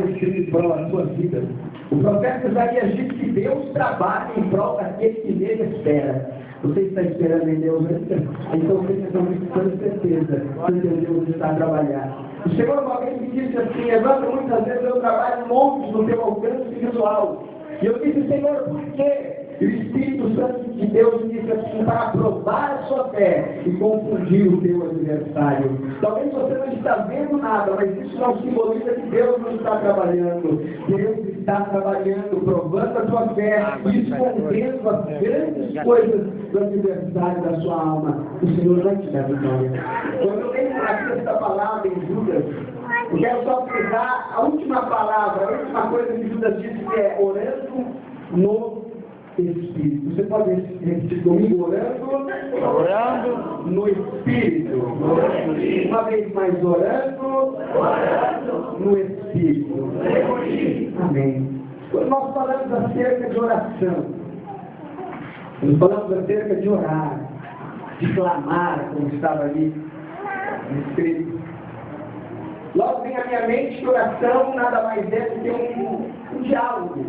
escrito em prol da sua vida. O profeta Isaías diz que Deus trabalha em prol daquele que nele espera. Você está esperando em Deus ainda? Então você tem com certeza que Deus está a trabalhar. O Senhor uma vez me disse assim: Evandro, muitas vezes eu trabalho longe do teu alcance visual. E eu disse: Senhor, por quê? E o Espírito Santo de Deus disse assim: para provar a sua fé e confundir o teu adversário. Talvez você não está vendo nada, mas isso não simboliza que Deus não está trabalhando. Deus está trabalhando, provando a tua fé e escondendo as grandes coisas do adversário da sua alma. O Senhor vai te dar vitória. Quando eu leio aqui esta palavra em Judas, eu quero só frisar a última palavra, a última coisa que Judas disse, que é orando no Espírito. Você pode repetir comigo? Orando no Espírito. Uma vez mais, orando no Espírito. Amém. Quando nós falamos acerca de oração, nós falamos acerca de orar, de clamar, como estava ali escrito. Logo vem à minha mente que oração nada mais é do que um diálogo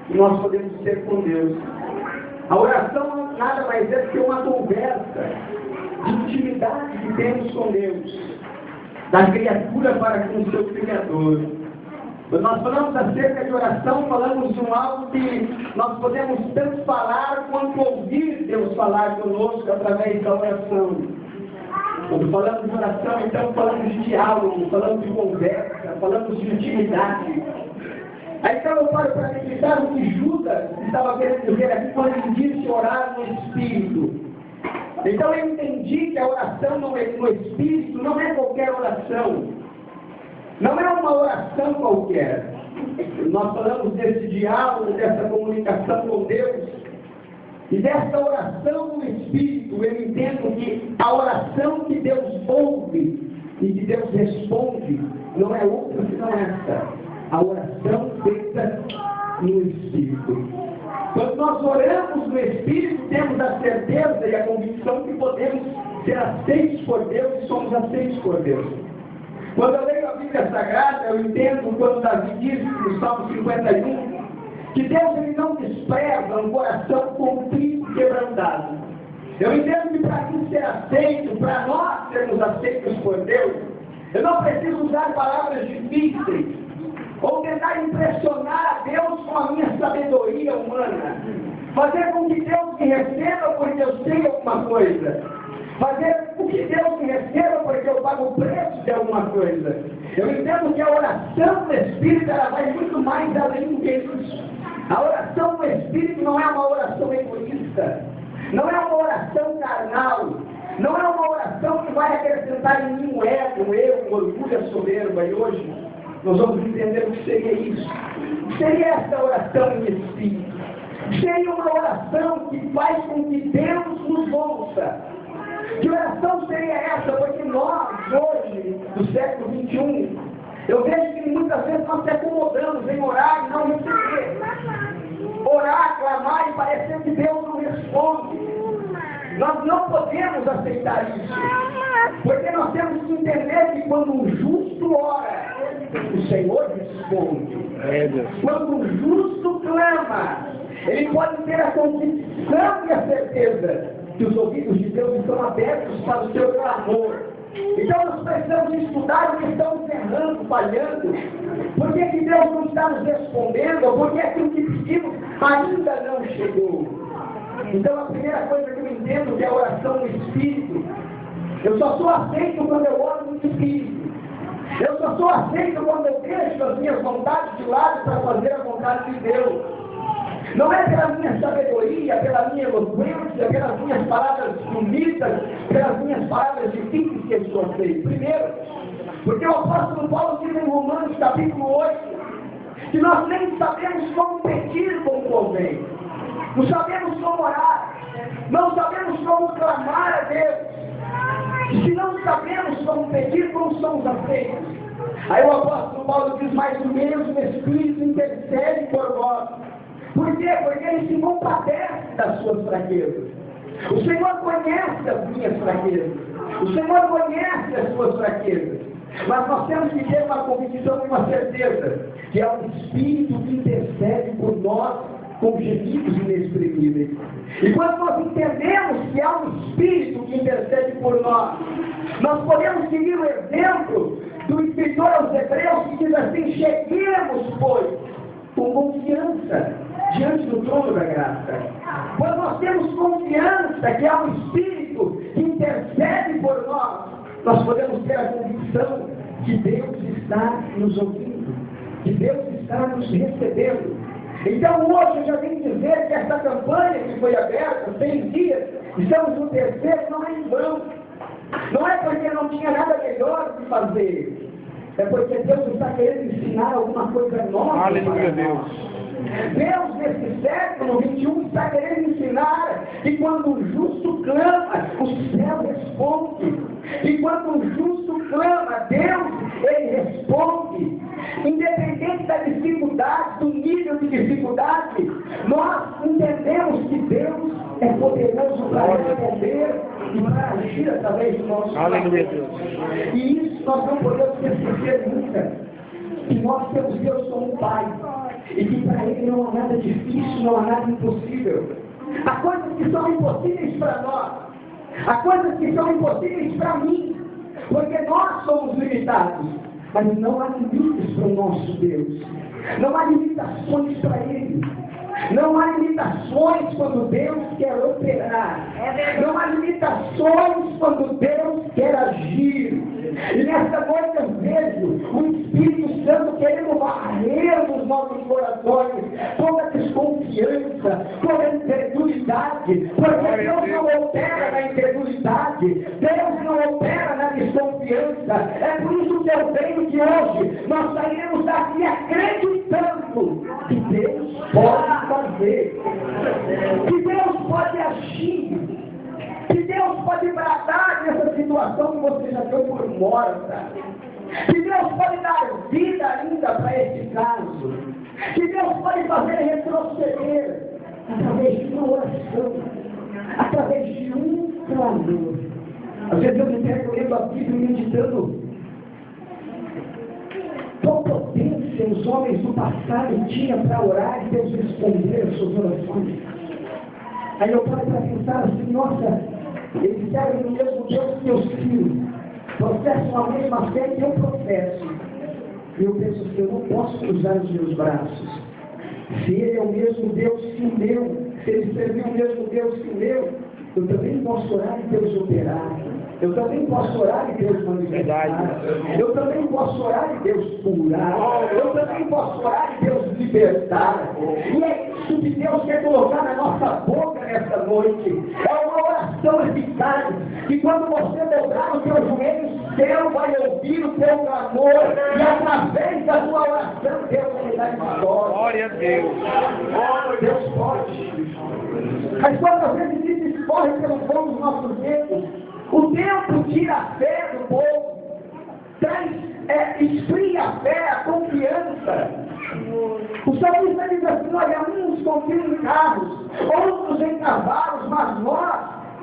que nós podemos ter com Deus. A oração nada mais é do que uma conversa de intimidade que temos com Deus, da criatura para com o seu Criador. Quando nós falamos acerca de oração, falamos de algo que nós podemos tanto falar quanto ouvir Deus falar conosco através da oração. Quando falamos de oração, então falamos de diálogo, falamos de conversa, falamos de intimidade. Aí então eu paro para acreditar o que Judas estava querendo dizer aqui quando ele disse orar no Espírito. Então eu entendi que a oração no Espírito não é qualquer oração. Não é uma oração qualquer. Nós falamos desse diálogo, dessa comunicação com Deus. E dessa oração no Espírito, eu entendo que a oração que Deus ouve e que Deus responde não é outra senão essa. A oração feita no Espírito. Quando nós oramos no Espírito, temos a certeza e a convicção que podemos ser aceitos por Deus e somos aceitos por Deus. Quando eu leio a Bíblia Sagrada, eu entendo quando Davi diz no Salmo 51, que Deus ele não despreza um coração contrito e quebrantado. Eu entendo que para mim ser aceito, para nós sermos aceitos por Deus, eu não preciso usar palavras difíceis, ou tentar impressionar a Deus com a minha sabedoria humana. Fazer com que Deus me receba porque eu sei alguma coisa. Fazer com que Deus me receba porque eu pago o preço de alguma coisa. Eu entendo que a oração do Espírito ela vai muito mais além disso. A oração do Espírito não é uma oração egoísta. Não é uma oração carnal. Não é uma oração que vai acrescentar em mim um ego, um orgulho, a soberba. E hoje nós vamos entender o que seria isso. Seria essa oração em Espírito. Seria uma oração que faz com que Deus nos ouça. Que oração seria essa? Porque nós, hoje, do século XXI, eu vejo que muitas vezes nós se acomodamos em orar e não receber. Orar, clamar e parecer que Deus não responde. Nós não podemos aceitar isso. Porque nós temos que entender que quando um justo ora, o Senhor responde. Quando um justo clama, ele pode ter a convicção e a certeza que os ouvidos de Deus estão abertos para o seu clamor. Então nós precisamos estudar o que estamos errando, falhando. Por que que Deus não está nos respondendo? Ou por que aquilo que pedimos ainda não chegou? Então a primeira coisa que eu entendo que é a oração no Espírito. Eu só sou aceito quando eu oro no Espírito. Eu só sou aceito quando eu deixo as minhas vontades de lado para fazer a vontade de Deus. Não é pela minha sabedoria, pela minha eloquência, pelas minhas palavras bonitas, pelas minhas palavras difíceis que eu sou aceito. Primeiro, porque o apóstolo Paulo diz em Romanos capítulo 8, que nós nem sabemos como pedir como convém. Não sabemos como orar. Não sabemos como clamar a Deus. E se não sabemos como pedir, como somos aceitos? Aí o apóstolo Paulo diz, mais o mesmo Espírito intercede por nós. Por quê? Porque ele se compadece das suas fraquezas. O Senhor conhece as minhas fraquezas. O Senhor conhece as suas fraquezas. Mas nós temos que ter uma convicção e uma certeza, que é o Espírito que intercede por nós com gemidos inexprimíveis. E quando nós entendemos que há um Espírito que intercede por nós podemos seguir o exemplo do escritor aos Hebreus, que diz assim: cheguemos, pois, com confiança diante do trono da graça. Quando nós temos confiança que há um Espírito que intercede por nós podemos ter a convicção que Deus está nos ouvindo, que Deus está nos recebendo. Então hoje eu já vim dizer que essa campanha que foi aberta, 100 dias, estamos no terceiro, não é em vão. Não é porque não tinha nada melhor de fazer, é porque Deus está querendo ensinar alguma coisa nova. Aleluia, Deus. Deus, nesse século 21, está querendo ensinar que quando o justo clama, o céu responde. E quando o justo clama, Deus, Ele responde. Independente da dificuldade, do nível de dificuldade, nós entendemos que Deus é poderoso para responder e para agir através do nosso coração. Aleluia, Deus. E isso nós não podemos esquecer nunca. Que nós temos Deus como um Pai, e que para Ele não há nada difícil, não há nada impossível. Há coisas que são impossíveis para nós, há coisas que são impossíveis para mim, porque nós somos limitados, mas não há limites para o nosso Deus, não há limitações para Ele. Não há limitações quando Deus quer operar. Não há limitações quando Deus quer agir. E nesta noite eu vejo o Espírito Santo querendo varrer nos nossos corações toda desconfiança, toda incredulidade, porque Deus não opera na incredulidade, Deus não opera na desconfiança. É por isso que eu creio que hoje nós sairemos daqui acreditando que Deus pode fazer, que Deus pode agir, que Deus pode bradar nessa situação que você já deu por morta, que Deus pode dar vida ainda para esse caso, que Deus pode fazer retroceder através de uma oração, através de um clamor. Às vezes eu me pego lendo a Bíblia e meditando qual potência os homens do passado tinham para orar e Deus responder as suas orações. Aí eu paro para pensar assim: nossa, eles servem o mesmo Deus que eu sirvo, professam a mesma fé que eu professo. E eu penso assim: eu não posso cruzar os meus braços. Se Ele é o mesmo Deus que o meu, se Ele serviu o mesmo Deus que o meu, eu também posso orar e Deus operar. Eu também posso orar e Deus manifestar. Eu também posso orar e Deus curar. Eu também posso orar e Deus libertar. E é isso que Deus quer colocar na nossa boca nesta noite. É uma oração eficaz. Que quando você dobrar o seu joelho, o céu vai ouvir o teu clamor. E através da tua oração, Deus vai dar vitória. Glória a Deus. Deus pode. Mas quando a gente se escorre pelo fogo dos nossos dedos, o tempo tira a fé do povo, esfria a fé, a confiança. O salmista diz assim: olha, uns confiam em carros, outros em cavalos, mas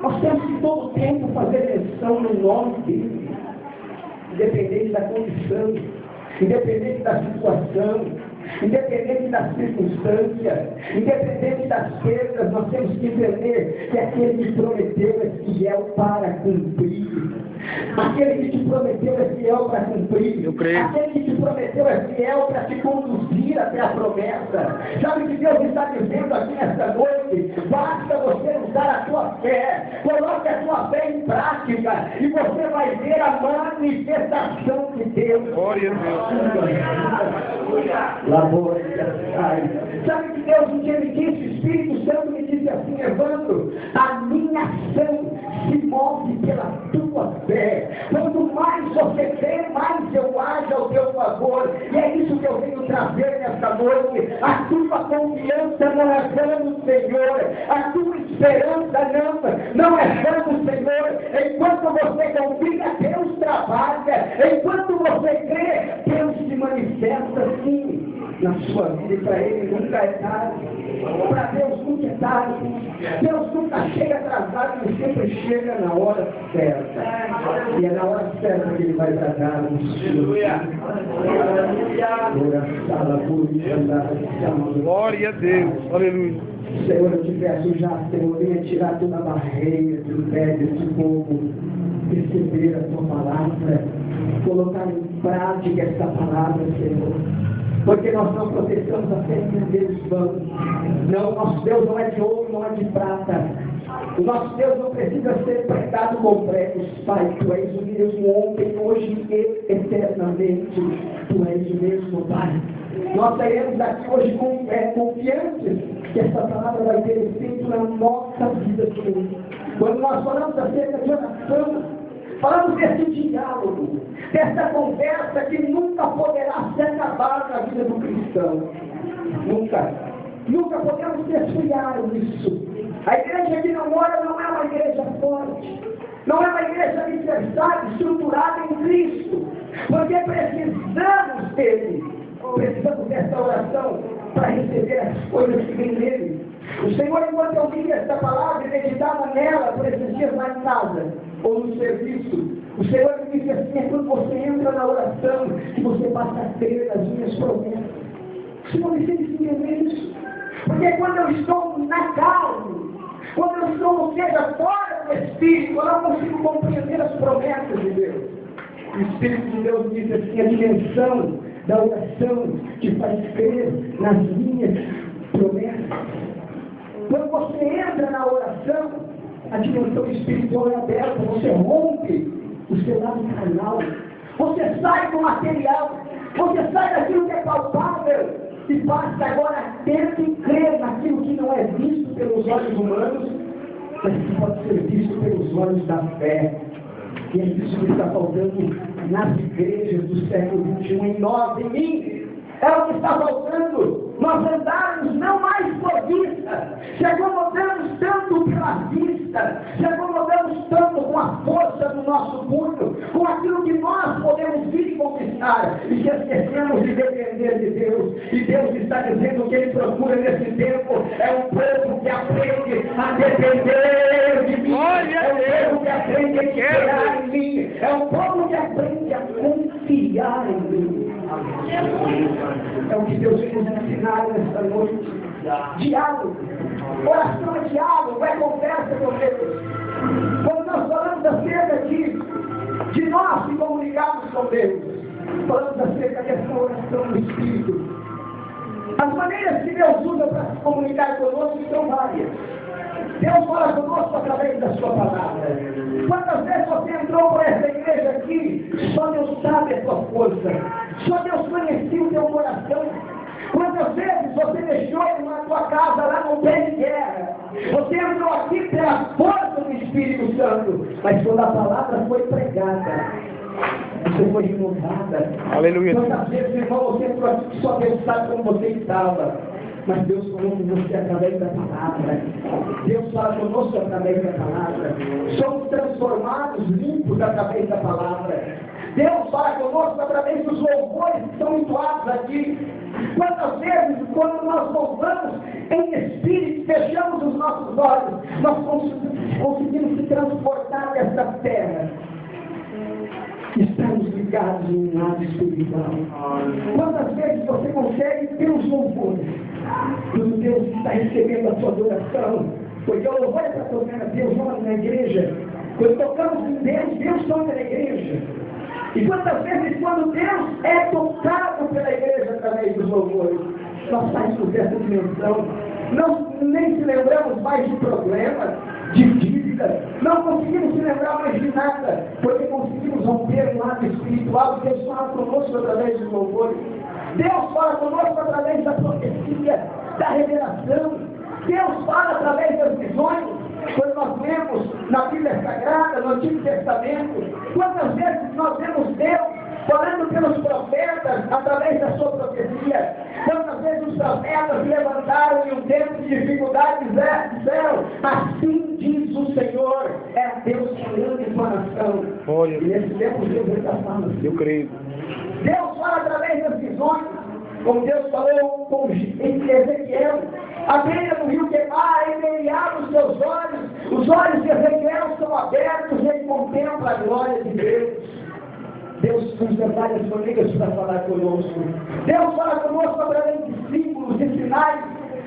nós temos que todo tempo fazer menção no nome dele, independente da condição, independente da situação, independente da circunstância, independente das perdas. Nós temos que entender que aquele que prometeu é fiel para cumprir. Aquele que te prometeu é fiel para cumprir. Aquele que te prometeu é fiel para te conduzir até a promessa. Sabe o que Deus está dizendo aqui nesta noite? Basta você usar a tua fé. Coloque a tua fé em prática e você vai ver a manifestação de Deus. Glória a Deus. Sabe que Deus um dia me disse, o Espírito Santo me disse assim: Evandro, a minha ação se move pela tua fé. Quanto mais você crê, mais eu ajo ao teu favor. E é isso que eu venho trazer nesta noite. A tua confiança não é vã no Senhor, a tua esperança não é vã no Senhor. Enquanto você confia, Deus trabalha. Enquanto você crê, Deus se manifesta assim. na sua vida, e para Ele nunca é tarde. Para Deus nunca é tarde. Deus nunca chega atrasado, Ele sempre chega na hora certa. E é na hora certa que Ele vai tratar os filhos. Glória a Deus. Aleluia. Senhor, eu te peço já, Senhor, venha tirar toda a barreira que impede esse povo receber a tua palavra, colocar em prática essa palavra, Senhor. Porque nós não protestamos apenas em Deus vãos. Não, nosso Deus não é de ouro, não é de prata. O nosso Deus não precisa ser pregado com pregos, Pai. Tu és o mesmo ontem, hoje e eternamente. Tu és o mesmo, Pai. Nós saímos daqui hoje confiantes que essa palavra vai ter efeito na nossa vida, Senhor. Quando nós falamos acerca de oração, falamos desse diálogo, dessa conversa que nunca poderá se acabar na vida do cristão. Nunca podemos desviar isso. A igreja que não ora não é uma igreja forte. Não é uma igreja alicerçada, estruturada em Cristo. Porque precisamos dele. Precisamos dessa oração para receber as coisas que vêm dele. O Senhor, enquanto eu lia esta palavra e meditava nela por esses dias lá em casa, ou no serviço, o Senhor me disse assim: é quando você entra na oração que você passa a crer nas minhas promessas. O Senhor me fez entender isso. Porque quando eu estou na carne, quando eu estou, seja, fora do Espírito, eu não consigo compreender as promessas de Deus. O Espírito de Deus diz assim: a dimensão da oração te faz crer nas minhas promessas. Quando você entra na oração, a dimensão espiritual é aberta, você rompe o seu lado carnal, você sai do material, você sai daquilo que é palpável e passa agora a ter que crer naquilo que não é visto pelos olhos humanos, mas que pode ser visto pelos olhos da fé. E é isso que está faltando nas igrejas do século XXI, em nós, em mim. É o que está faltando. Nós andarmos não mais por vista, se acomodamos tanto pela vista, se acomodamos tanto com a força do nosso punho, com aquilo que nós podemos vir e conquistar, e que esquecemos de depender de Deus. E Deus está dizendo que Ele procura nesse tempo é um povo que aprende a depender de mim, é um povo que aprende a esperar em mim, é um povo que aprende a confiar em mim. É o que Deus quer nos ensinar nesta noite. Diálogo. Oração é diálogo, é conversa com Deus. Quando nós falamos acerca de nós se comunicarmos com Deus, falamos acerca dessa oração do Espírito. As maneiras que Deus usa para se comunicar conosco são várias. Deus fala conosco através da sua palavra. Quantas vezes você entrou por essa igreja aqui, só Deus sabe a tua força, só Deus conhecia o teu coração. Quantas vezes você deixou na tua casa lá no pé de guerra, você entrou aqui pela força do Espírito Santo, mas quando a palavra foi pregada, você foi renovada. Aleluia. Quantas vezes, irmão, você entrou aqui que só Deus sabe como você estava, mas Deus falou com você através da palavra. Deus fala conosco através da palavra. Somos transformados, limpos através da palavra. Deus fala conosco através dos louvores que são entoados aqui. Quantas vezes, quando nós louvamos em espírito, fechamos os nossos olhos, nós conseguimos se transportar dessa terra. Estamos ligados em um lado espiritual. Quantas vezes você consegue ter os louvores? Quando Deus está recebendo a sua adoração, porque o louvor é para tocar a Deus, não na igreja. Quando tocamos em Deus, Deus toca na igreja. E quantas vezes, quando Deus é tocado pela igreja através dos louvores, nós saímos dessa dimensão, nem se lembramos mais de problemas, de dívida, não conseguimos se lembrar mais de nada, porque conseguimos romper um lado espiritual. Deus fala conosco através dos louvores. Deus fala conosco através da profecia, da revelação. Deus fala através das visões. Quando nós lemos na Bíblia Sagrada, no Antigo Testamento, quantas vezes nós vemos Deus falando pelos profetas através da sua profecia? Quantas vezes os profetas se levantaram em um tempo de dificuldade e disseram: assim diz o Senhor, é Deus falando em sua nação. E nesse tempo Deus está falando. Eu creio. Deus fala através das visões. como Deus falou com Ezequiel, a beira do rio Quebar, ele abre os seus olhos, os olhos de Ezequiel são abertos, ele contempla a glória de Deus. Deus usa várias maneiras para falar conosco. Deus fala conosco através de símbolos, de sinais.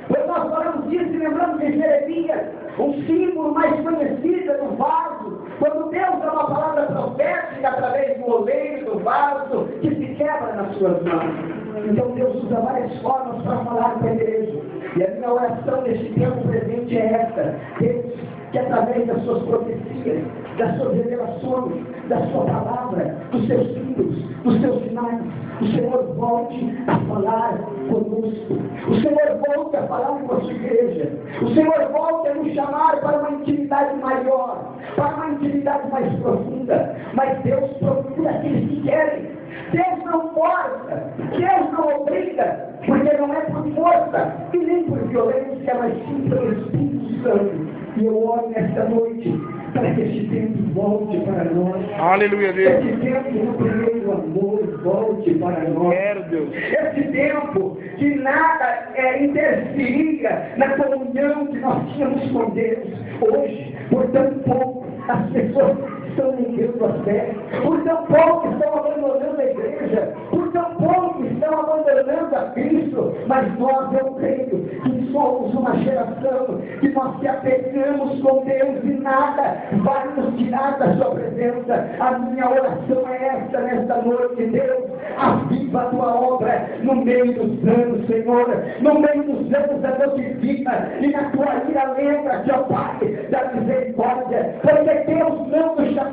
Pois nós falamos disso e lembramos de Jeremias, um símbolo mais conhecido do vaso. Quando Deus dá uma palavra profética através do oleiro, do vaso, que se quebra nas suas mãos. Então Deus usa várias formas para falar com a igreja. E a minha oração neste tempo presente é esta: Deus, que através das suas profecias, das suas revelações, da sua palavra, dos seus símbolos, dos seus sinais, o Senhor volte a falar conosco. O Senhor volte a falar com a sua igreja. O Senhor volte a nos chamar para uma intimidade maior, para uma intimidade mais profunda. Mas Deus procura aqueles que querem. Deus não força, Deus não obriga, porque não é por força e nem por violência, mas sim pelo Espírito Santo. E eu oro nesta noite para que este tempo volte para nós. Aleluia, Deus. Este tempo do primeiro amor volte para nós. Quero, Deus. Este tempo que nada interferia na comunhão que nós tínhamos com Deus. Hoje, por tão pouco, as pessoas estão negando a fé, por tão pouco estão abandonando a igreja, por tão pouco estão abandonando a Cristo, mas nós, eu creio que somos uma geração que nós se apegamos com Deus e nada vai nos tirar da sua presença. A minha oração é esta nesta noite: Deus, aviva a tua obra no meio dos anos, Senhor, no meio dos anos da nossa vida, e na tua ira lembra-te, ó Pai, da misericórdia, porque Deus não nos chamou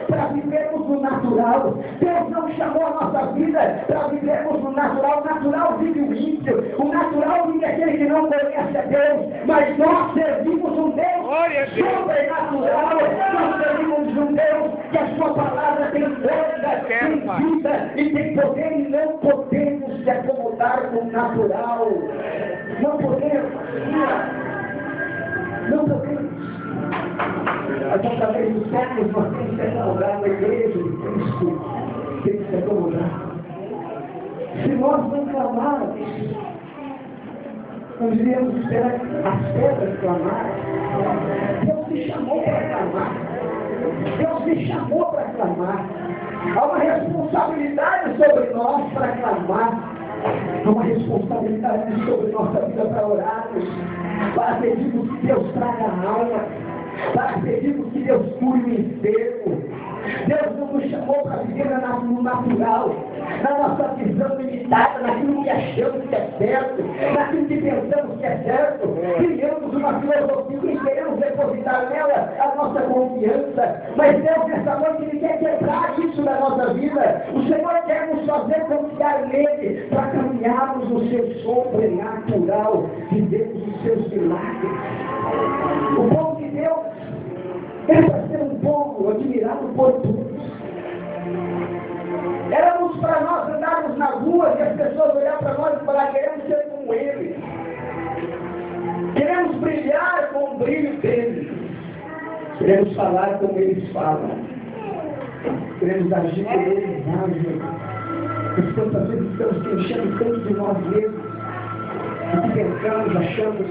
para vivermos no natural. Deus não chamou a nossa vida para vivermos no natural. O natural vive o ímpio, o natural vive aquele que não conhece a Deus, mas nós servimos um Deus sobrenatural. Nós servimos um Deus que a sua palavra tem força, tem vida e tem poder, e não podemos se acomodar com o natural. Não podemos. Não podemos. Através dos séculos nós temos que acomodar a igreja de Cristo. Temos que acomodar. Se nós não clamarmos, nós iremos esperar as pedras clamar. Deus te chamou para clamar. Deus te chamou para clamar. Há uma responsabilidade sobre nós para clamar. Há uma responsabilidade sobre nossa vida para orarmos, para pedirmos que Deus traga a alma, para pedirmos que Deus cure o enfermo. Deus não nos chamou para viver no natural, na nossa visão limitada, naquilo que achamos que é certo, naquilo que pensamos que é certo. Criamos uma filosofia e queremos depositar nela a nossa confiança. Mas Deus, nessa noite, Ele quer quebrar isso da nossa vida. O Senhor quer nos fazer confiar nele para caminharmos no seu sobrenatural, vivermos os seus milagres. O povo de Deus era para ser um povo admirado por todos. Éramos para nós andarmos na rua e as pessoas olhar para nós e falar: queremos ser como ele. Queremos brilhar com o brilho dele. Queremos falar como eles falam. Queremos agir como eles agem. Mas tantas vezes estamos enchendo tanto de nós mesmos. O que pensamos, achamos,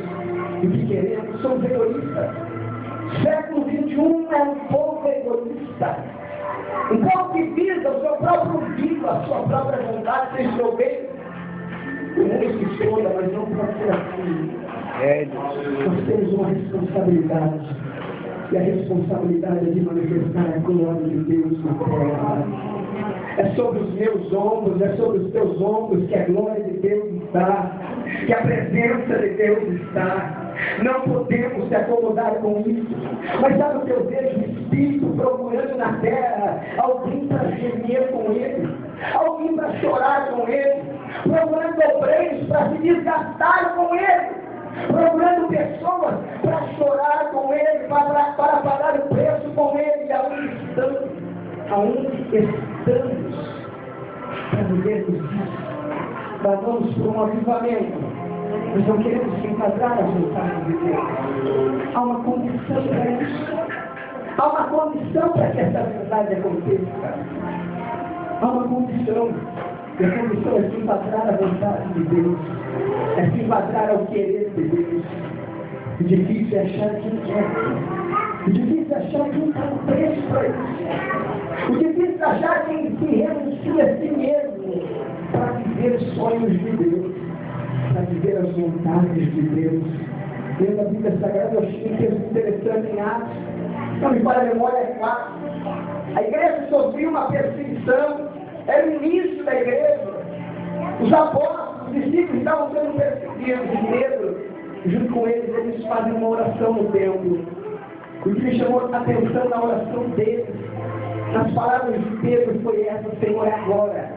o que queremos. Somos egoístas. Século XXI é um povo egoísta. Um povo que visa o seu próprio umbigo, a sua própria vontade, sem seu bem. O mundo se esconda, mas não pode ser assim. Nós temos uma responsabilidade. E a responsabilidade é de manifestar a glória de Deus na terra. É sobre os meus ombros, é sobre os teus ombros que a glória de Deus está, que a presença de Deus está. Não podemos se acomodar com isso. Mas sabe o que eu vejo? O Espírito procurando na terra alguém para gemer com Ele, alguém para chorar com Ele, procurando obreiros para se desgastar com Ele, procurando pessoas para chorar com Ele, para pagar o preço com Ele. E aonde estamos para vivermos isso? Nós vamos para um avivamento. Nós não queremos se enquadrar as vontades de Deus. Há uma condição para isso. Há uma condição para que essa verdade aconteça. Há uma condição. E a condição é se enquadrar a vontade de Deus, é se enquadrar ao querer de Deus. O difícil é achar quem quer. O difícil é achar quem está no preço para isso. O difícil é achar quem se renuncia a si mesmo para viver os sonhos de Deus, para viver as vontades de Deus. Lendo a Bíblia Sagrada, eu achei um texto interessante em Atos. Não me falha a memória, é 4. A igreja sofreu uma perseguição. Era o início da igreja. Os apóstolos, os discípulos estavam sendo perseguidos. E Pedro, junto com eles fazem uma oração no templo. O que me chamou a atenção na oração deles, nas palavras de Pedro, foi essa: Senhor, agora,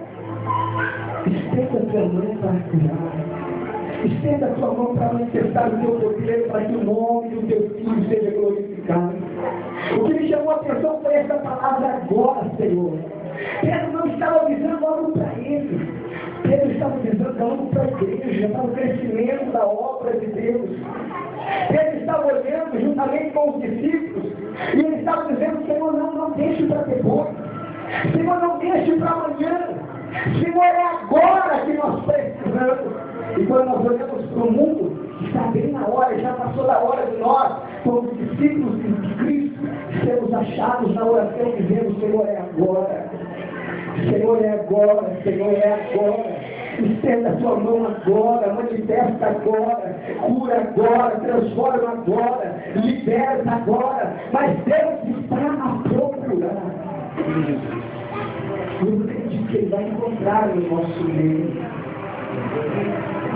estenda a tua mão para curar. Estenda a tua mão para manifestar o teu poder, para que o nome do teu filho seja glorificado. O que me chamou a atenção foi essa palavra agora, Senhor. Pedro não estava visando algo para ele. Pedro estava visando algo para a igreja, para o crescimento da obra de Deus. Pedro estava olhando juntamente com os discípulos e ele estava dizendo: Senhor, não deixe para depois. Senhor, não deixe para amanhã. Senhor, é agora que nós precisamos. E quando nós olhamos para o mundo, está bem na hora, já passou da hora de nós, como discípulos de Cristo, sermos achados na oração dizendo: Senhor, é agora. Senhor, é agora. Senhor, é agora. Estenda a tua mão agora, manifesta agora, cura agora, transforma agora, liberta agora. Mas Deus está a procurar. Eu acredito que Ele vai encontrar no nosso meio.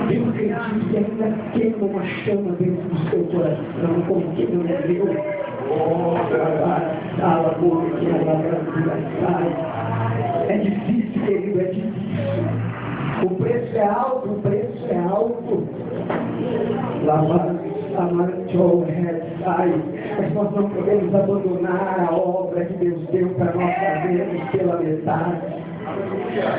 Eu acredito que ainda queima uma chama dentro do seu coração, como que não é meu. É difícil, querido, é difícil. O preço é alto, o preço é alto. Mas nós não podemos abandonar a obra que Deus deu para nós fazermos pela metade.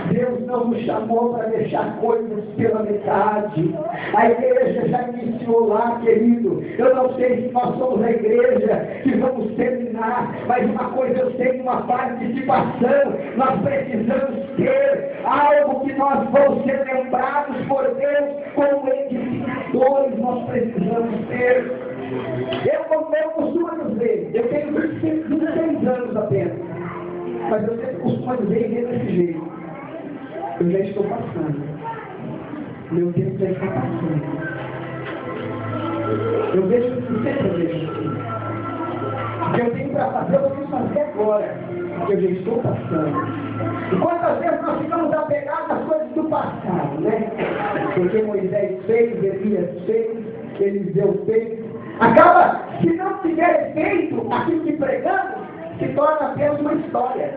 Deus não nos chamou para deixar coisas pela metade. A igreja já iniciou lá, querido. Eu não sei se nós somos a igreja que vamos terminar, mas uma coisa eu sei, uma participação. Nós precisamos ter algo que nós vamos ser lembrados por Deus como edificadores. Nós precisamos ter. Eu costumo dizer, eu tenho 26 anos apenas, mas eu sempre costumo dizer desse jeito: eu já estou passando, meu tempo já está passando. Eu vejo que sempre vejo o que eu tenho para fazer, eu preciso fazer agora, porque eu já estou passando. E quantas vezes nós ficamos apegados às coisas do passado, né? Porque Moisés fez, Elias fez, Eliseu fez. Acaba, se não tiver efeito aquilo que pregamos, se torna apenas uma história.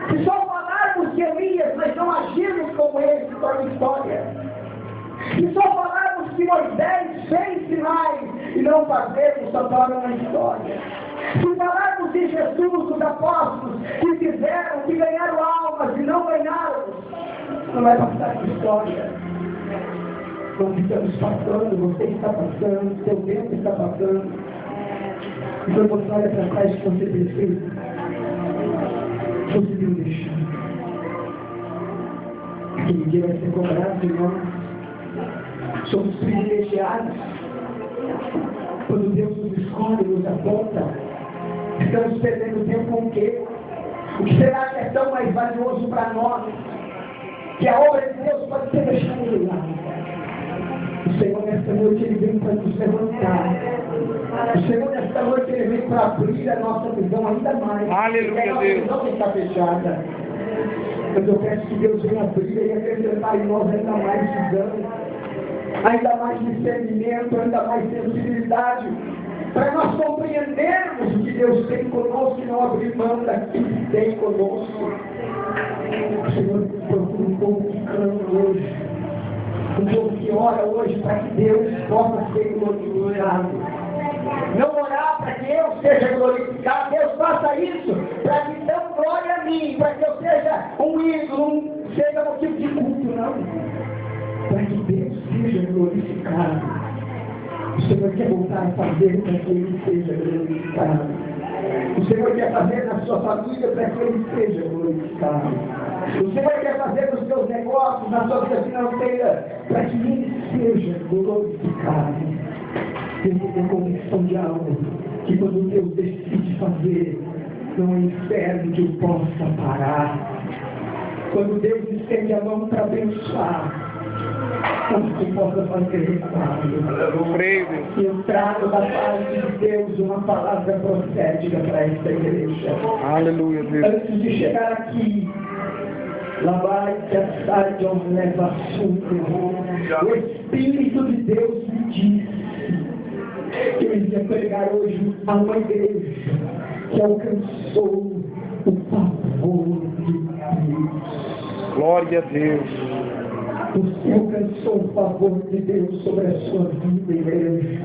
Se só falarmos de Elias, mas não agirmos como ele, se torna história. Se só falarmos que Moisés fez sinais e não fazermos, só torna uma história. Se falarmos de Jesus, dos apóstolos, que fizeram, que ganharam almas e não ganharam, não vai passar de história. Nós estamos passando, você está passando, seu tempo está passando. E quando você olha para trás que você precisa, você não deixa. Aquele dia vai ser cobrado de nós. Somos privilegiados. Quando Deus nos escolhe, nos aponta, estamos perdendo tempo com o quê? O que será que é tão mais valioso para nós? Que a obra de Deus pode ser deixada de lado. O Senhor nesta noite Ele vem para nos levantar. O Senhor nesta noite Ele vem para abrir a nossa visão ainda mais. Aleluia, a nossa Deus. visão está fechada. Mas eu peço que Deus venha abrir e acrescentar em nós ainda mais visão, ainda mais discernimento, ainda mais sensibilidade, para nós compreendermos o que Deus tem conosco e não abrir mão daquilo que tem conosco. O Senhor procura um povo que clama hoje, um povo que ora hoje para que Deus possa ser glorificado. Não orar para que eu seja glorificado, Deus faça isso, para que dê glória a mim, para que eu seja um ídolo, seja motivo de culto, não. Para que Deus seja glorificado. O Senhor quer voltar a fazer para que Ele seja glorificado. O Senhor quer fazer na sua família para que Ele seja glorificado. O Senhor quer fazer nos seus negócios, na sua vida financeira, para que Ele seja glorificado. Ele tem convicção de algo, que quando Deus decide fazer, não é inferno que o possa parar. Quando Deus estende a mão para abençoar, como que possa fazer Eu creio, Deus. e eu trago da parte de Deus uma palavra profética para esta igreja. Aleluia, Deus. Antes de chegar aqui, lá vai que a cidade onde leva assunto. O Espírito de Deus me disse que eu iria pregar hoje a uma igreja que alcançou o favor de Deus. Glória a Deus. Você alcançou o favor de Deus sobre a sua vida, igreja.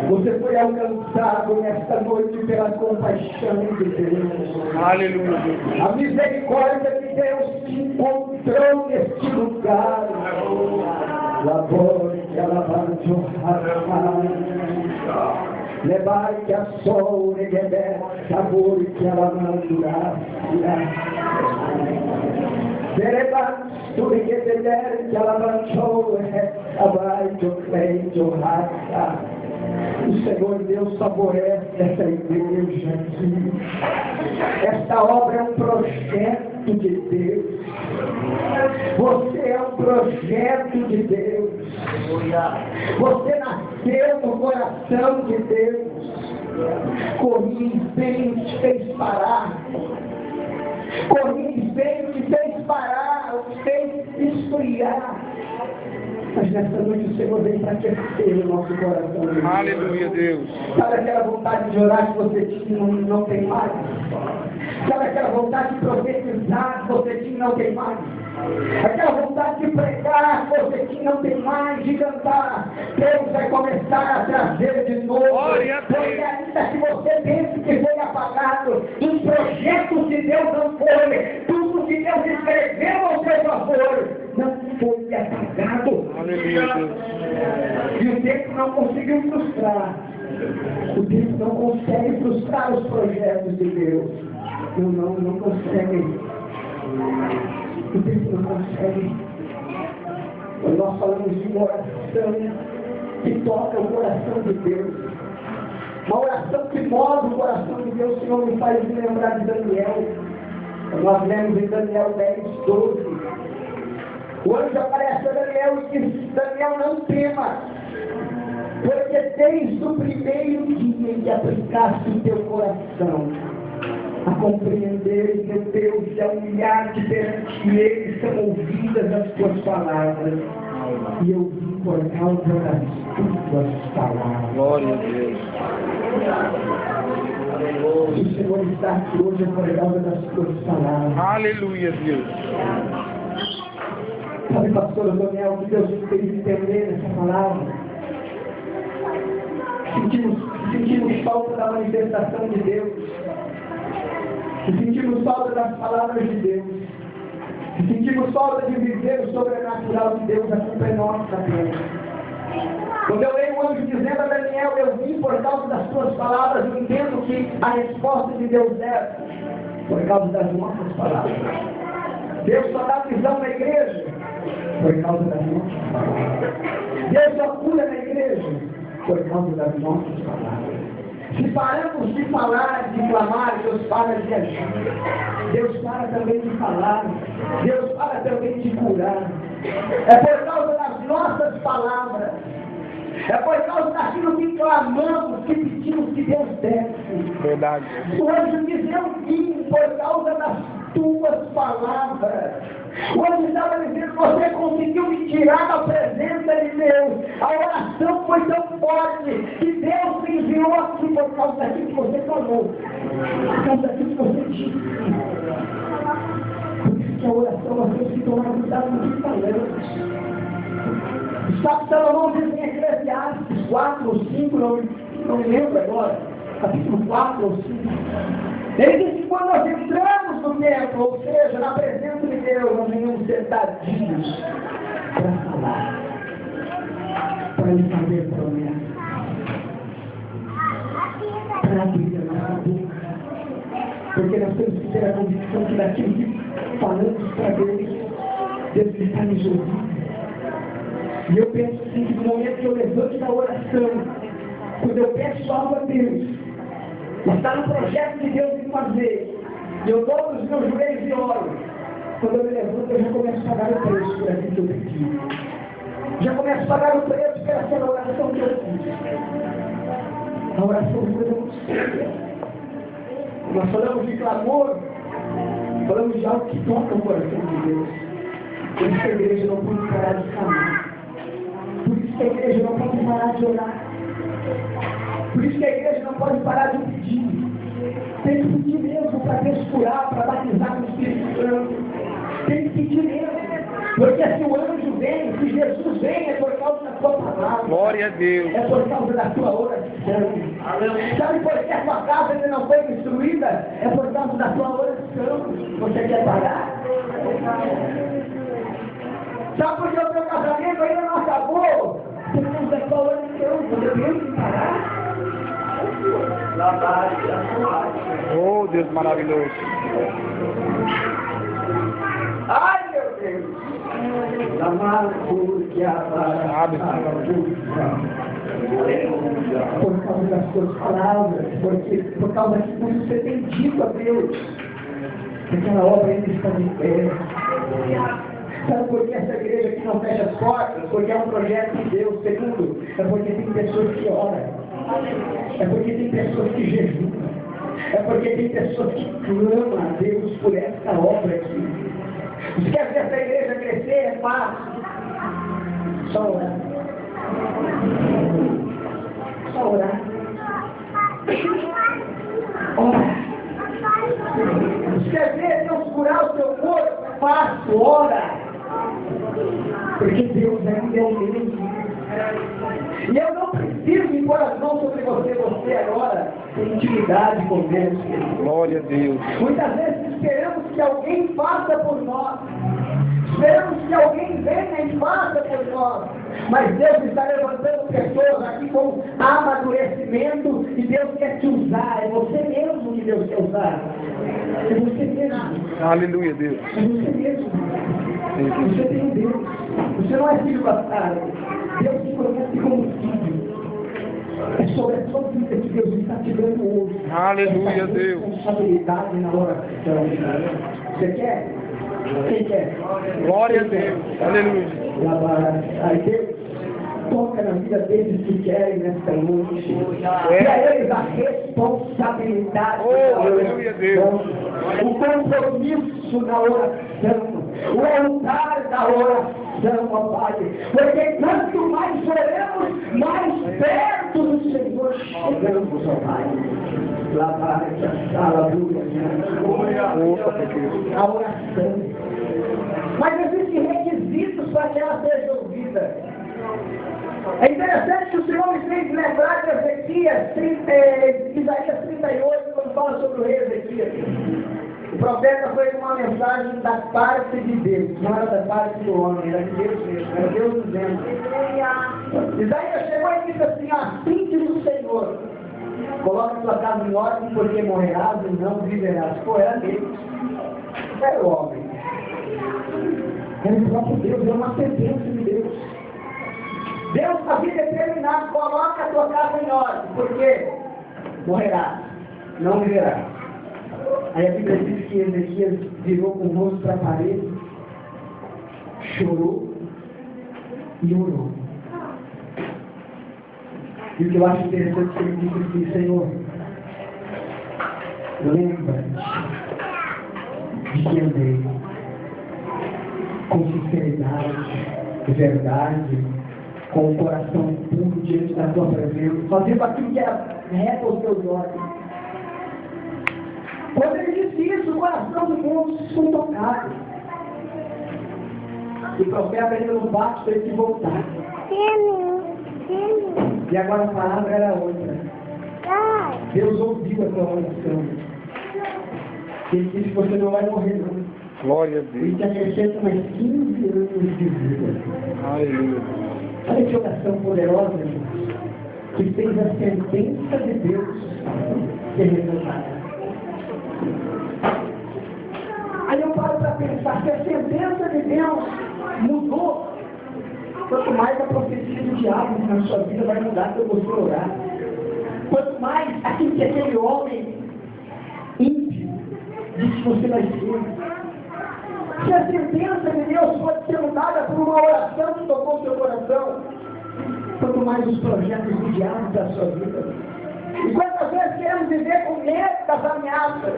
Você foi alcançado nesta noite pela compaixão de Deus. Aleluia, Deus. A misericórdia de Deus te encontrou neste lugar. Labore que alabante o levar que a sol regueber, sabor que alabandura. Serebasto regueber que alabantou, abaixo o cleito raça. O Senhor Deus favorece essa igreja aqui. Esta obra é um projeto de Deus. Você é um projeto de Deus. Você nasceu no coração de Deus. Corrige bem te fez parar. Corrige bem te fez parar, te fez esfriar. Mas nessa noite o Senhor vem para aquecer o nosso coração. Aleluia, Deus. Sabe aquela vontade de orar que você tinha e não tem mais? Sabe aquela vontade de profetizar que você tinha e não tem mais? Aquela vontade de pregar que você tinha e não tem mais, de cantar. Deus vai começar a trazer de novo. Porque ainda que você pense que foi apagado, os projetos de Deus não foram. Tudo que Deus escreveu ao seu favor não foi apagado. Aleluia, Deus. E o tempo não conseguiu frustrar. O tempo não consegue frustrar os projetos de Deus. Não consegue. O tempo não consegue. Quando nós falamos de uma oração que toca o coração de Deus, uma oração que move o coração de Deus, o Senhor me faz lembrar de Daniel. Nós lemos em Daniel 10:12. O anjo aparece a Daniel e diz: Daniel, não tema, porque desde o primeiro dia em que aplicaste o teu coração a compreender que o Deus e a humilhar-te perante Ele são ouvidas as tuas palavras, e eu vim por causa das tuas palavras. Glória a Deus. O Senhor está aqui hoje por causa das tuas palavras. Aleluia, Deus. Sabe, pastor Daniel, que Deus fez entender essa palavra? Sentimos falta da manifestação de Deus. Sentimos falta das palavras de Deus. Sentimos falta de viver o sobrenatural de Deus. A culpa é nossa, Deus. Quando eu leio o anjo dizendo a Daniel: eu vim por causa das tuas palavras, eu entendo que a resposta de Deus é por causa das nossas palavras. Deus só dá visão na igreja por causa das nossas palavras. Deus só cura na igreja por causa das nossas palavras. Se paramos de falar, de clamar, Deus para de agir. Deus para também de falar. Deus para também de curar. É por causa das nossas palavras. É por causa daquilo que clamamos, que pedimos que Deus desse. Verdade. O anjo diz: eu vim por causa das tuas palavras. O anjo estava dizendo: você conseguiu me tirar da presença de Deus. A oração foi tão forte que Deus me enviou aqui por causa daquilo que você falou, por causa daquilo que você disse. Por isso que a oração nós temos que tomar cuidado no que falamos. Sabe, Salomão diz em Eclesiastes 4 ou 5, não me lembro agora, capítulo 4 ou 5. Ele diz que quando nós entramos no templo, ou seja, na presença de Deus, nós venhamos sentadinhos para falar, para lhe fazer promessa, para ter a convicção que daquilo que falamos para Deus está nos ouvindo. E eu penso assim, que no momento que eu levanto da oração, quando eu peço algo a Deus, está no projeto de Deus em fazer, e eu dobro os meus joelhos e oro, quando eu me levanto, eu já começo a pagar o preço por aquilo que eu pedi. Já começo a pagar o preço pela oração que eu fiz. A oração é coisa muito séria. Nós falamos de clamor, falamos de algo que toca o coração de Deus. Por isso que a igreja não pode parar de clamar. Por isso que a igreja não pode parar de orar. Por isso que a igreja não pode parar de pedir. Tem que pedir mesmo para Deus curar, para batizar com o Espírito Santo. Tem que pedir mesmo. Porque se o anjo vem, se Jesus vem, é por causa da tua palavra. Glória a Deus. É por causa da tua oração. Sabe por que a tua casa ainda não foi destruída? É por causa da tua oração. Você quer parar? Sabe por que o teu casamento ainda não acabou? Por causa da tua oração. Você tem que parar? Oh, Deus maravilhoso. Ai, meu Deus! Por causa das suas palavras, por causa daquilo que você tem dito a Deus, aquela obra ainda está de pé. Sabe por que essa igreja aqui não fecha as portas? Porque é um projeto de Deus. Segundo, é porque tem pessoas que oram. É porque tem pessoas que jejuam. É porque tem pessoas que clamam a Deus por essa obra aqui. Se quer ver essa igreja crescer, é fácil. Só orar. Só orar. Ora. Se quer ver Deus curar o teu corpo, é fácil. Ora. Porque Deus ainda é o mesmo. E eu não preciso impor as mãos sobre você agora tem intimidade com Deus. Glória a Deus. Muitas vezes esperamos que alguém faça por nós. Esperamos que alguém venha e faça por nós. Mas Deus está levantando pessoas aqui com amadurecimento e Deus quer te usar. É você mesmo que Deus quer usar. É você mesmo. Aleluia, Deus. É você mesmo. Você tem Deus. Você não é filho bastardo. Deus te conhece como filho. É sobre a sua vida que Deus está te dando hoje. Aleluia, Deus. Responsabilidade na oração. Você quer? Quem quer? Glória a Deus. Aleluia. Aí Deus toca na vida deles que querem nesta noite. É. E a eles a responsabilidade Oh, aleluia, Deus. o compromisso na oração. O altar da oração, ó Pai. Porque quanto mais oramos, mais perto do Senhor chegamos, ó Pai. Lá para a aleluia. A oração. Mas existem requisitos para que ela seja ouvida. É interessante que o Senhor me fez lembrar de Isaías 38, quando fala sobre o rei Ezequias. O profeta foi com uma mensagem da parte de Deus, não era da parte do homem, era de Deus mesmo, era Deus dizendo. Isaías chegou e disse assim diz o Senhor, coloca sua casa em ordem, porque morrerás e não viverás. Pô, era Deus, não era o homem. Era o próprio Deus, era uma sentença de Deus. Deus havia determinado, coloca a tua casa em ordem, porque morrerás, não viverás. Aí a Bíblia diz que Ezequias virou com o rosto para a parede, chorou e orou. E o que eu acho interessante é que ele disse assim, Senhor, lembra-te de que andei com sinceridade, verdade, com o coração puro diante da tua presença, fazendo aquilo que era reto aos teus olhos. Quando ele disse isso, o coração do mundo se foi tocado. E o profeta ainda não bate para ele voltar. E agora a palavra era outra. Deus ouviu a tua oração. Ele disse que você não vai morrer, não. Glória a Deus. Ele te acrescenta mais 15 anos de vida. Aleluia. Olha que oração poderosa, irmãos, que fez a sentença de Deus ser revelada. Aí eu paro para pensar que a sentença de Deus mudou. Quanto mais a profecia do diabo na sua vida vai mudar para você orar. Quanto mais aquilo que aquele homem ímpio disse que você vai ser. Se a sentença de Deus pode ser mudada por uma oração que tocou o seu coração, quanto mais os projetos do diabo da sua vida. E quantas vezes queremos viver com medo das ameaças?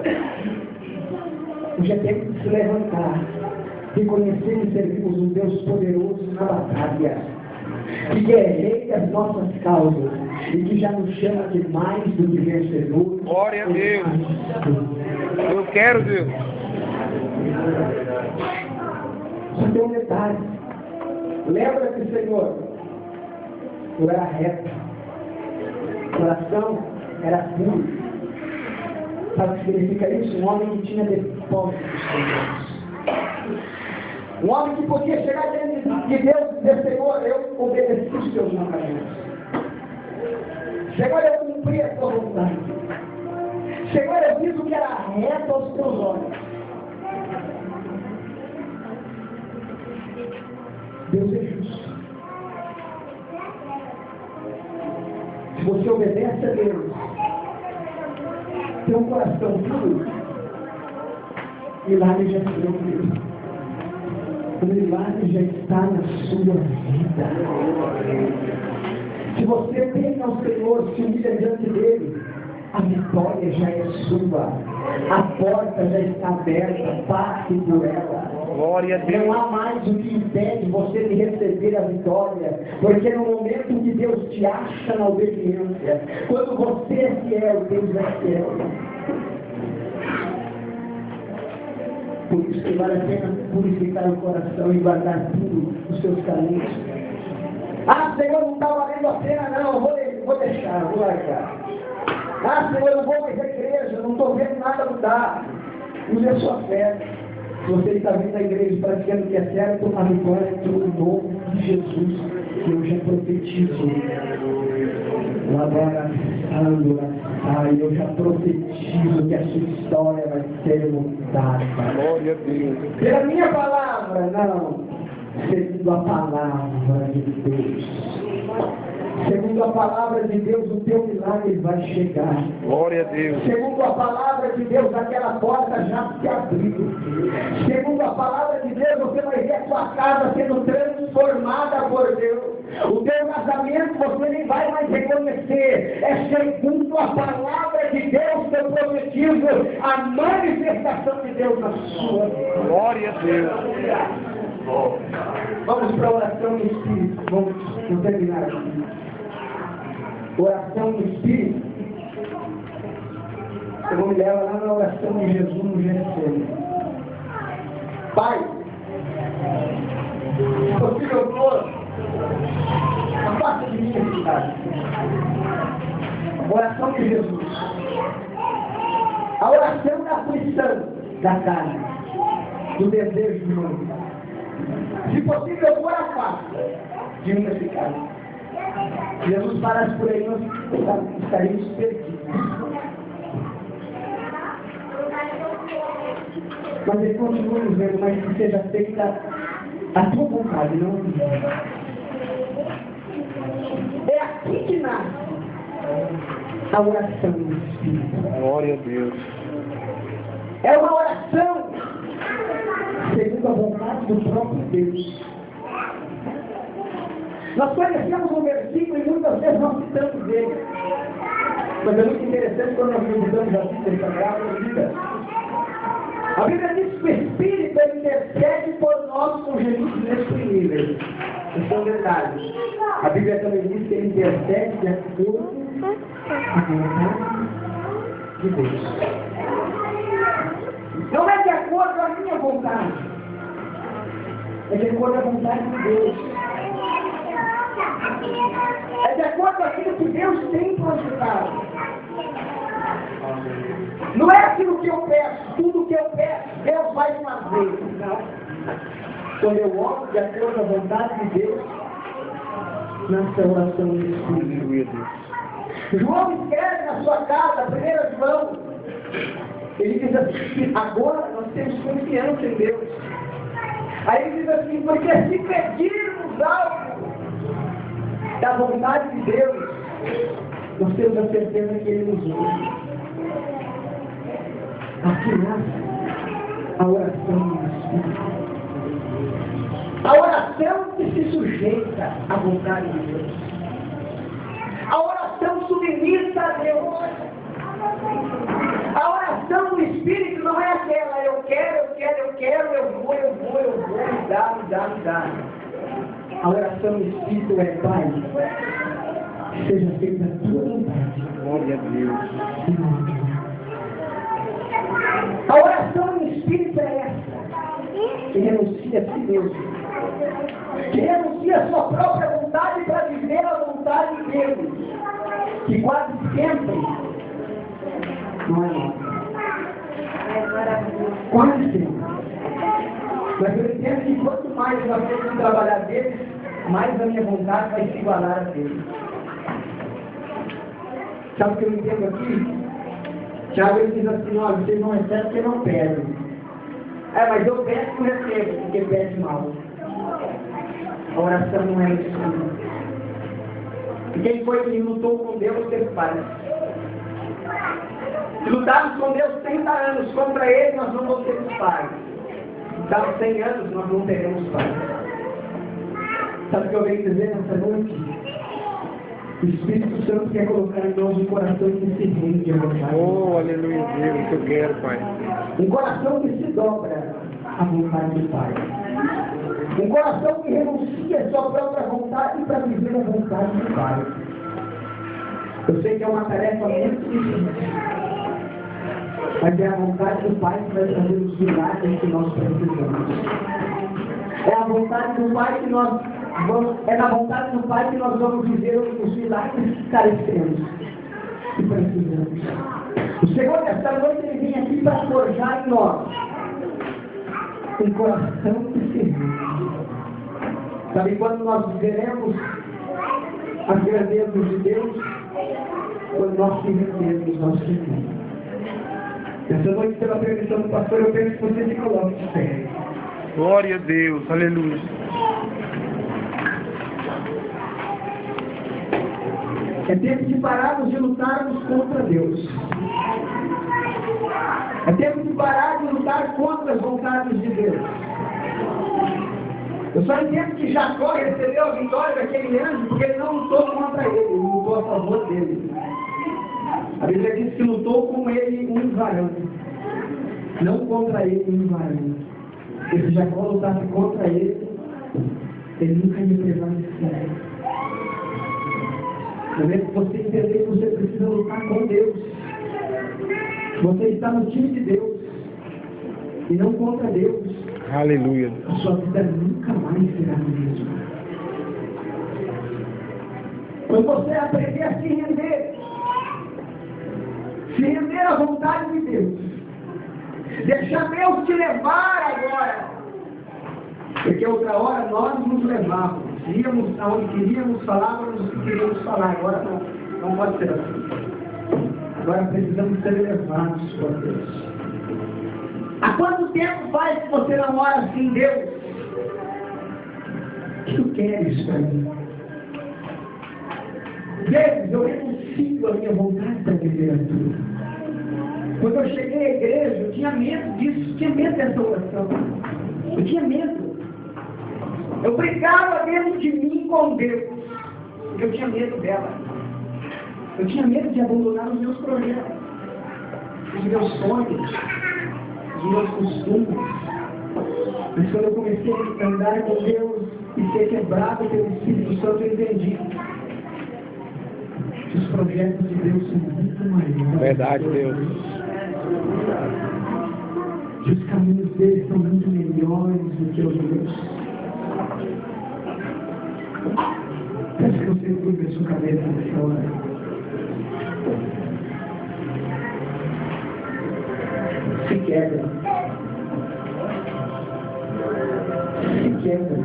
Hoje é tempo de se levantar, reconhecer que servimos um Deus poderoso na batalha, que é rei das nossas causas e que já nos chama de mais do que vencedor. Glória a Deus. Eu quero, Deus. Só tem um detalhe. Lembra-se, Senhor, eu era reto, o coração era puro. Sabe o que significa isso? Um homem que tinha depósitos com Deus. Um homem que podia chegar diante de Deus e dizer: Senhor, eu obedeci os teus mandamentos. Senhor, eu cumpri a tua vontade. Senhor, eu fiz o que era reto aos teus olhos. Deus é justo. Se você obedece a Deus, tem um coração puro, milagre já se deu. O milagre já está na sua vida. Se você teme ao Senhor, se humilha diante dele, a vitória já é sua. A porta já está aberta, passe por ela. Glória a Deus. Não há mais o que impede você de receber a vitória, porque no momento em que Deus te acha na obediência, quando você é fiel, Deus é fiel. Por isso que vale a pena purificar o coração e guardar tudo os seus caminhos. Ah, Senhor, não está valendo a pena, não, vou deixar, vou largar. Ah, Senhor, eu não vou mais à igreja, não estou vendo nada mudar. Use a sua fé. Se você está vindo à igreja praticando o que é certo, a vitória é no nome de Jesus, que eu já profetizo. Agora, eu já profetizo que a sua história vai ser mudada. Glória a Deus. Pela minha palavra, não. Segundo a palavra de Deus. Segundo a palavra de Deus, o teu milagre vai chegar. Glória a Deus. Segundo a palavra de Deus, aquela porta já se abriu. Segundo a palavra de Deus, você vai ver a sua casa sendo transformada por Deus. O teu casamento você nem vai mais reconhecer. É segundo a palavra de Deus que eu profetizo a manifestação de Deus na sua vida. Glória a Deus. Vamos para a oração no Espírito. Vamos terminar aqui. Oração no Espírito. Eu vou me levar lá na oração de Jesus no Getsemane. Pai, se possível for, afasta de mim esse pecado. Oração de Jesus. A oração da aflição da carne, do desejo do mundo. Se possível for, afasta de mim esse pecado. Jesus parasse por aí, nós estaríamos perdidos. Mas ele continua dizendo: mas que seja feita a tua vontade, não a minha. É aqui que nasce a oração do Espírito. Glória a Deus. É uma oração segundo a vontade do próprio Deus. Nós conhecemos um versículo e muitas vezes não citamos ele. Mas é muito interessante quando nós visitamos a Bíblia Sagrada. A Bíblia diz que o Espírito intercede por nós com gemidos inexprimíveis. Esse é um detalhe. A Bíblia também diz que ele intercede de acordo com a vontade de Deus. Não é de acordo com a minha vontade. É de acordo com a vontade de Deus. É de acordo com aquilo que Deus tem projetado. Não é aquilo que eu peço, tudo que eu peço, Deus vai fazer. Não. Quando eu oro de acordo com a vontade de Deus, nessa oração do Espírito. João escreve na sua carta, 1 João, Ele diz assim, agora nós temos confiança em Deus. Aí ele diz assim, porque se pedirmos algo da vontade de Deus, nós temos a certeza que Ele nos ouve. Aqui nasce a oração do Espírito. A oração que se sujeita à vontade de Deus. A oração submissa a Deus. A oração do Espírito não é aquela, eu quero, eu vou, me dá. A oração do Espírito é, Pai, seja feita a tua vontade. Glória a Deus. A oração do Espírito é essa, que renuncia a si mesmo, que renuncia a sua própria vontade para viver a vontade dele, que quase sempre não é nossa. Quase sempre. Mas eu entendo que quanto mais nós temos que trabalhar deles, mais a minha vontade vai se igualar a dele. Sabe o que eu entendo aqui? Tiago ele diz assim, olha, vocês não recebem porque não pedem. Mas eu peço e recebo, porque pede mal. A oração não é isso. E quem foi que lutou com Deus teve paz. Se lutarmos com Deus 30 anos contra Ele, nós não vamos ter paz. Se lutarmos 100 anos, nós não teremos paz. Sabe o que eu venho dizer nessa noite? O Espírito Santo quer colocar em nós um coração que se rende a vontade. Oh, aleluia, Deus, que eu quero, Pai. Um coração que se dobra à vontade do Pai. Um coração que renuncia a sua própria vontade para viver a vontade do Pai. Eu sei que é uma tarefa muito difícil, mas é a vontade do Pai que vai trazer os milagres que nós precisamos. É a vontade do Pai que nós vamos, é na vontade do Pai que nós vamos viver os milagres que carecemos e precisamos. O Senhor, esta noite, Ele vem aqui para forjar em nós um coração que se rende. Sabe quando nós veremos as grandezas de Deus? Quando nós se rendemos, nós se rendemos. Essa noite, pela permissão do pastor, eu peço que você se coloque de pé. Glória a Deus, aleluia. É tempo de pararmos de lutarmos contra Deus. É tempo de parar de lutar contra as vontades de Deus. Eu só entendo que Jacó recebeu a vitória daquele anjo porque ele não lutou contra ele, ele lutou a favor dele. A Bíblia diz que lutou com ele um varão, não contra ele um varão. E se Jacó lutasse contra ele, ele nunca ia prevalecer. Eu lembro que você entender que você precisa lutar com Deus. Você está no time de Deus e não contra Deus. Aleluia. A sua vida nunca mais será a mesma. Quando você aprender a se render à vontade de Deus, deixar Deus te levar agora, porque outra hora nós nos levávamos, íamos aonde queríamos, falávamos o que queríamos falar, agora não pode ser assim. Agora precisamos ser levados por Deus. Há quanto tempo faz que você não ora assim, Deus? O que tu queres para mim? Deus, eu renuncio a minha vontade para viver a tua. Quando eu cheguei à igreja, eu tinha medo disso, tinha medo dessa oração. Eu tinha medo. Eu brigava dentro de mim com Deus, porque eu tinha medo dela. Eu tinha medo de abandonar os meus projetos, os meus sonhos, os meus costumes. Mas quando eu comecei a andar com Deus e ser quebrado pelo Espírito Santo, eu entendi que os projetos de Deus são muito maiores. Verdade, Deus. Que os caminhos dele são muito melhores do que os meus. Peço que você curva a sua cabeça nessa hora. Se quebra. Se quebra.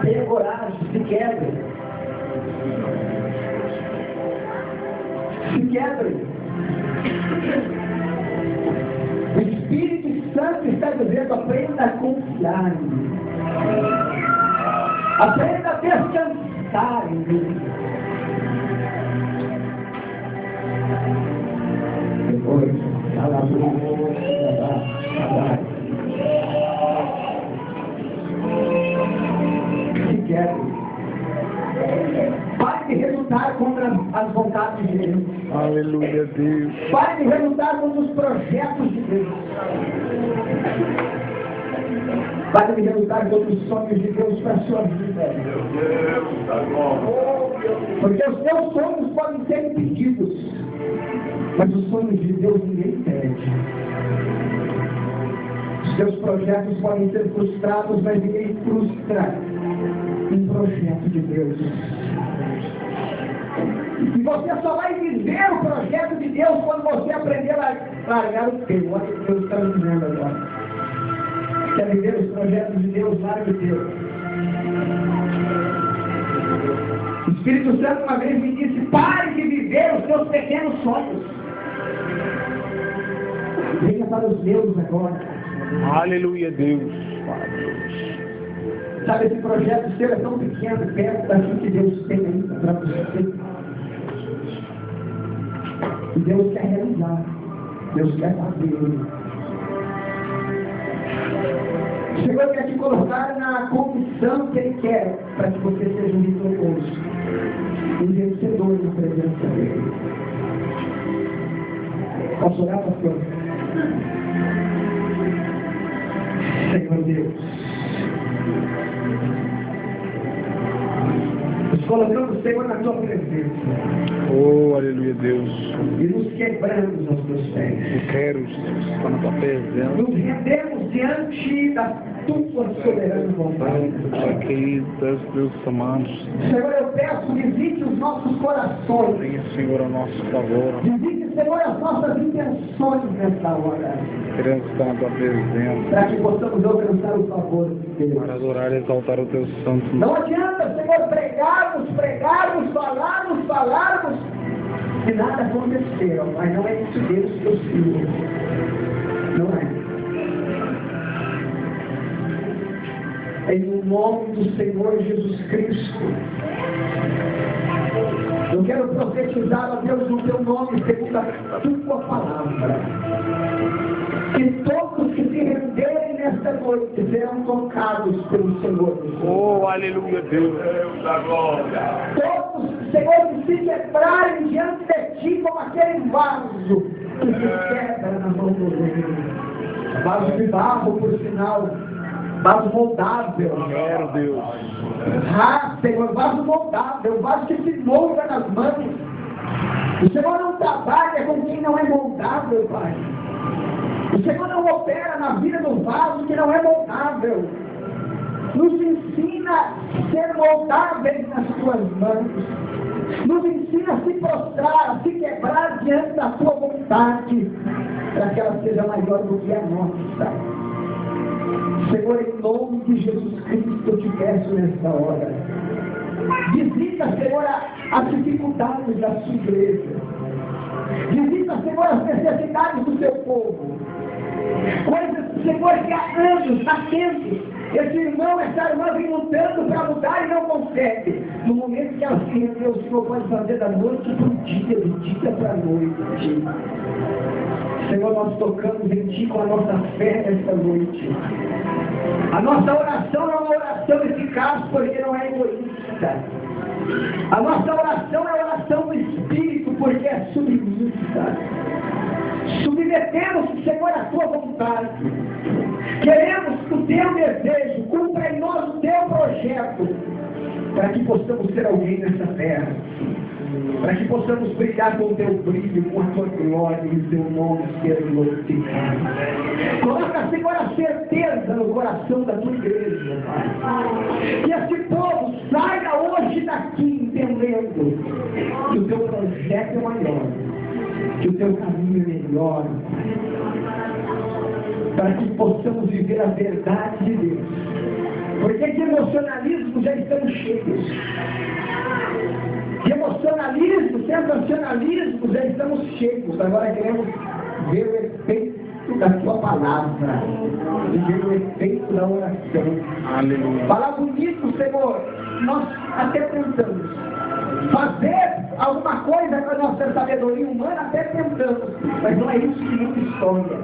Tenha coragem, se quebra. Se quebrem. O Espírito Santo está dizendo: aprenda a confiar em mim. Aprenda a descansar em mim. Depois, se quebrem. Pare de relutar contra as vontades de Deus. Aleluia, Deus. Pare de relutar contra os projetos de Deus. Pare de relutar contra os sonhos de Deus para a sua vida. Porque os teus sonhos podem ser impedidos, mas os sonhos de Deus ninguém impede. Os teus projetos podem ser frustrados, mas ninguém frustra um projeto de Deus. E você só vai viver o projeto de Deus quando você aprender a largar o teu. Olha o que Deus está dizendo agora. Quer viver os projetos de Deus? Larga o teu. O Espírito Santo uma vez me disse: pare de viver os teus pequenos sonhos. Venha para os meus agora. Aleluia, Deus. Sabe, esse projeto seu é tão pequeno perto daquilo que Deus tem ainda para você. E Deus quer realizar. Deus quer fazer. O Senhor quer te colocar na condição que Ele quer para que você seja um vitorioso, um vencedor na presença dEle. Posso orar, pastor? Senhor Deus, nos colocamos, Senhor, na Tua presença. Oh, aleluia, Deus. E nos quebramos aos Teus pés. Eu quero estar na Tua presença. Nos rendemos diante da Tua soberana vontade. Queridas, Deus amados. Senhor, eu peço, visite os nossos corações. Venha, Senhor, a nosso favor. Visite, Senhor, as nossas intenções nesta hora. Queremos estar na Tua presença. Para que possamos alcançar o favor de Deus. Para adorar e exaltar o Teu santo nome. Não adianta, Senhor, pregarmos, falarmos, e nada aconteceu. Mas não é isso, Deus, que eu sigo. Não é. Em nome do Senhor Jesus Cristo, eu quero profetizar a Deus no Teu nome, segundo a Tua palavra. Que todos que se renderem nesta noite serão tocados pelo Senhor. Oh, aleluia, Deus. Todos, Senhor, que se quebrarem diante de Ti como aquele vaso que se quebra na mão do Rei. Vaso de barro, por sinal. Vaso moldável. Quero, Deus. Ah, Senhor, vaso moldável. Vaso que se molda nas mãos. O Senhor não trabalha com quem não é moldável, Pai. O Senhor não opera na vida do vaso que não é moldável. Nos ensina a ser moldáveis nas Tuas mãos. Nos ensina a se prostrar, a se quebrar diante da Tua vontade, para que ela seja maior do que a nossa. Senhor, em nome de Jesus Cristo, eu te peço nesta hora. Visita, Senhor, as dificuldades da sua igreja. Visita, Senhor, as necessidades do teu povo. Coisas, Senhor, que há anos, há tempos, esse irmão, essa irmã vem lutando para mudar e não consegue. No momento que ela se rendeu, o Senhor pode fazer da noite para o dia, do dia para a noite. Senhor, nós tocamos em Ti com a nossa fé nesta noite. A nossa oração é uma oração eficaz, porque não é egoísta. A nossa oração é a oração do Espírito, porque é submissa. Submetemos, Senhor, a Tua vontade. Queremos que o Teu desejo cumpra em nós o Teu projeto, para que possamos ser alguém nessa terra. Para que possamos brilhar com o Teu brilho, com a Tua glória e o Teu nome ser glorificado. Coloca, Senhor, a certeza no coração da Tua igreja, Pai. Que esse povo saia hoje daqui entendendo que o Teu projeto é maior, que o Teu caminho é melhor, para que possamos viver a verdade de Deus. Porque de emocionalismo já estamos cheios. De emocionalismo, sensacionalismo, já estamos cheios. Agora queremos ver o efeito da sua palavra, e ver o efeito da oração. Aleluia. Falar bonito, Senhor, nós até tentamos. Fazer alguma coisa com a nossa sabedoria humana, até tentamos. Mas não é isso que muda a história.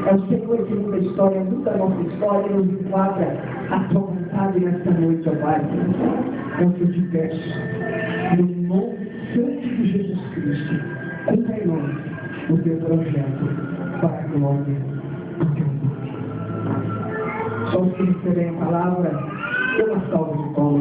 É o Senhor que muda a história, muda a nossa história e nos enquadra a tua vontade nesta noite, ó Pai. Como eu te peço, no nome santo de Jesus Cristo, cumpra em nós o teu projeto para a glória do teu nome. Só os que receberem a palavra, dê uma salva de palmas.